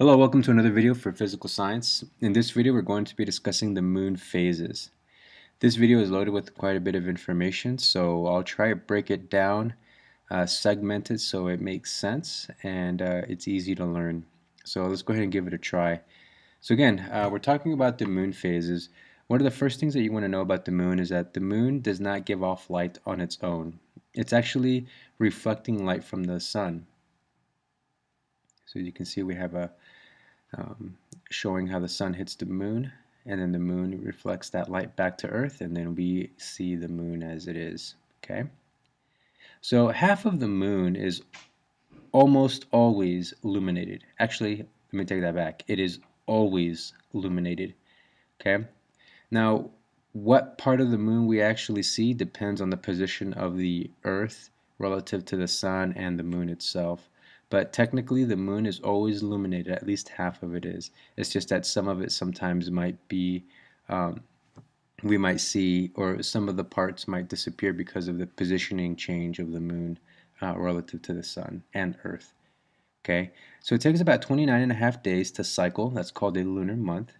Hello, welcome to another video for physical science. In this video, we're going to be discussing the moon phases. This video is loaded with quite a bit of information, so I'll try to break it down, segment it so it makes sense and it's easy to learn. So let's go ahead and give it a try. So again, we're talking about the moon phases. One of the first things that you want to know about the moon is that the moon does not give off light on its own. It's actually reflecting light from the sun. So you can see we have a um, showing how the sun hits the moon, and then the moon reflects that light back to Earth, and then we see the moon as it is. Okay, so half of the moon is almost always illuminated. Actually, let me take that back. It is always illuminated. Okay, now what part of the moon we actually see depends on the position of the Earth relative to the sun and the moon itself. But technically, the moon is always illuminated, at least half of it is. It's just that some of it sometimes might be, um, we might see, or some of the parts might disappear because of the positioning change of the moon relative to the sun and Earth. Okay, so it takes about 29.5 days to cycle. That's called a lunar month.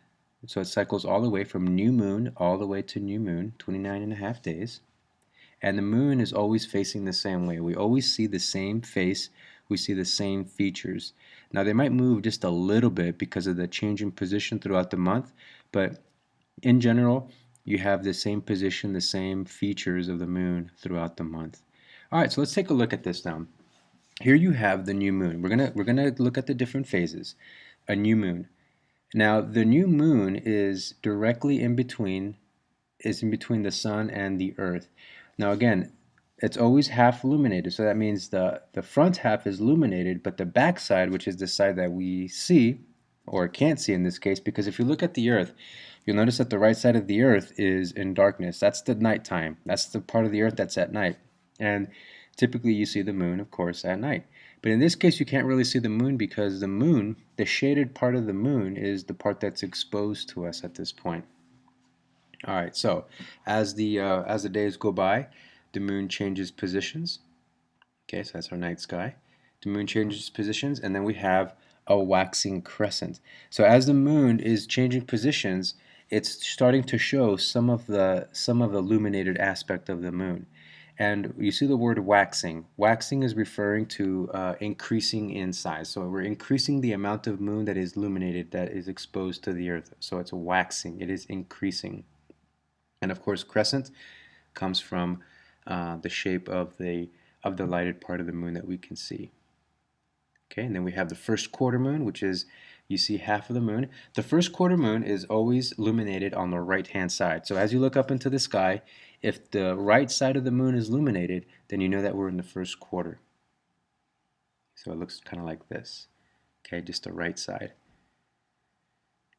So it cycles all the way from new moon all the way to new moon, 29.5 days. And the moon is always facing the same way. We always see the same face, we see the same features. Now they might move just a little bit because of the change in position throughout the month, but in general, you have the same position, the same features of the moon throughout the month. All right, so let's take a look at this now. Here you have the new moon. We're gonna look at the different phases. A new moon. Now the new moon is directly in between the sun and the earth. Now again, it's always half illuminated, so that means the front half is illuminated, but the back side, which is the side that we see or can't see in this case, because if you look at the earth, you'll notice that the right side of the earth is in darkness. That's the nighttime. That's the part of the earth that's at night. And typically you see the moon, of course, at night. But in this case, you can't really see the moon because the moon, the shaded part of the moon, is the part that's exposed to us at this point. All right, so as the days go by, the moon changes positions. Okay, so that's our night sky. The moon changes positions, and then we have a waxing crescent. So as the moon is changing positions, it's starting to show some of the illuminated aspect of the moon. And you see the word waxing. Waxing is referring to increasing in size. So we're increasing the amount of moon that is illuminated, that is exposed to the earth. So it's waxing. It is increasing. And of course, crescent comes from the shape of the lighted part of the moon that we can see. Okay, and then we have the first quarter moon, which is, you see half of the moon. The first quarter moon is always illuminated on the right-hand side. So as you look up into the sky, if the right side of the moon is illuminated, then you know that we're in the first quarter. So it looks kind of like this. Okay, just the right side.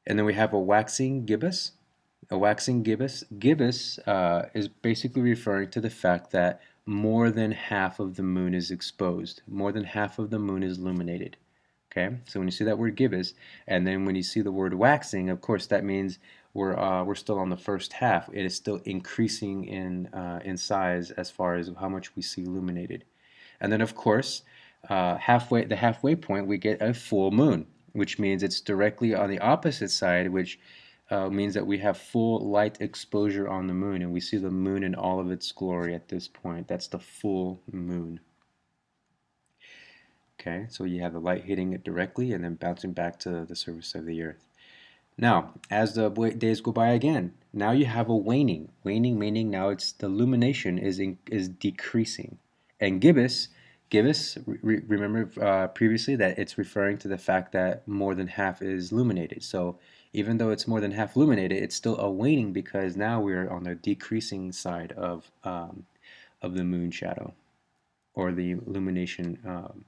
And then we have a waxing gibbous. A waxing gibbous. Gibbous is basically referring to the fact that more than half of the moon is exposed. More than half of the moon is illuminated. Okay, so when you see that word gibbous, and then when you see the word waxing, of course that means we're still on the first half. It is still increasing in size as far as how much we see illuminated. And then of course, the halfway point, we get a full moon, which means it's directly on the opposite side, which means that we have full light exposure on the moon, and we see the moon in all of its glory at this point. That's the full moon. Okay, so you have the light hitting it directly and then bouncing back to the surface of the earth. Now, as the days go by again, now you have a waning. Waning meaning now it's the illumination is decreasing. And gibbous, remember previously that it's referring to the fact that more than half is illuminated. So even though it's more than half illuminated, it's still a waning because now we're on the decreasing side of the moon shadow, or the illumination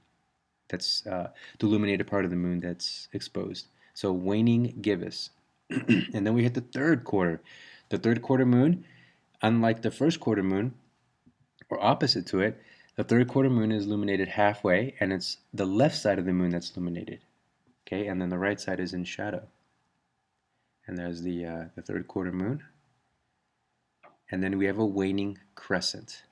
that's the illuminated part of the moon that's exposed. So waning gibbous. And then we hit the third quarter. The third quarter moon, unlike the first quarter moon, or opposite to it, the third quarter moon is illuminated halfway, and it's the left side of the moon that's illuminated. Okay, and then the right side is in shadow. And there's the third quarter moon. And then we have a waning crescent.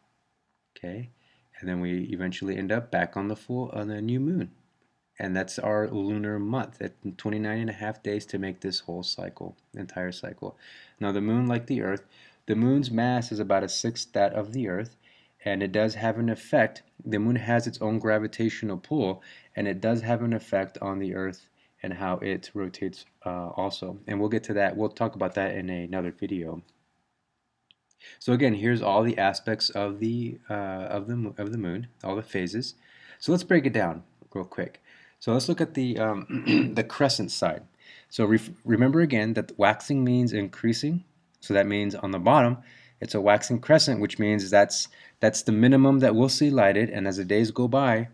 Okay, and then we eventually end up back on the new moon. and that's our lunar month at 29.5 days to make this whole cycle, entire cycle. Now the moon, like the earth, the moon's mass is about a sixth that of the earth, and it does have an effect. The moon has its own gravitational pull, and it does have an effect on the earth and how it rotates also, and we'll get to that. We'll talk about that in another video. So again, here's all the aspects of the moon, all the phases. So let's break it down real quick. So let's look at the the crescent side. So remember again that waxing means increasing. So that means on the bottom, it's a waxing crescent, which means that's the minimum that we'll see lighted. And as the days go by,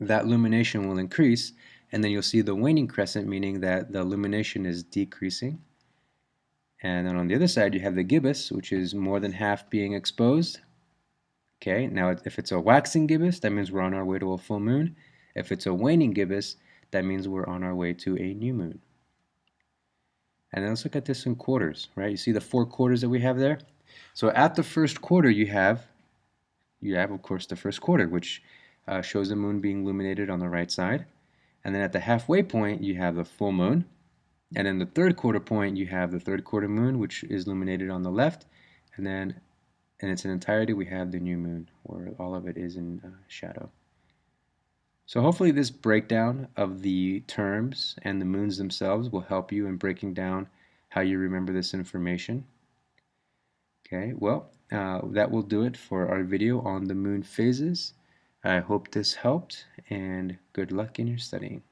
that illumination will increase. And then you'll see the waning crescent, meaning that the illumination is decreasing. And then on the other side, you have the gibbous, which is more than half being exposed. Okay, now if it's a waxing gibbous, that means we're on our way to a full moon. If it's a waning gibbous, that means we're on our way to a new moon. And then let's look at this in quarters, right? You see the 4 quarters that we have there? So at the first quarter, you have of course, the first quarter, which shows the moon being illuminated on the right side. And then at the halfway point, you have the full moon. And then the third quarter point, you have the third quarter moon, which is illuminated on the left. And then in its entirety, we have the new moon, where all of it is in shadow. So hopefully this breakdown of the terms and the moons themselves will help you in breaking down how you remember this information. Okay, well, that will do it for our video on the moon phases. I hope this helped, and good luck in your studying.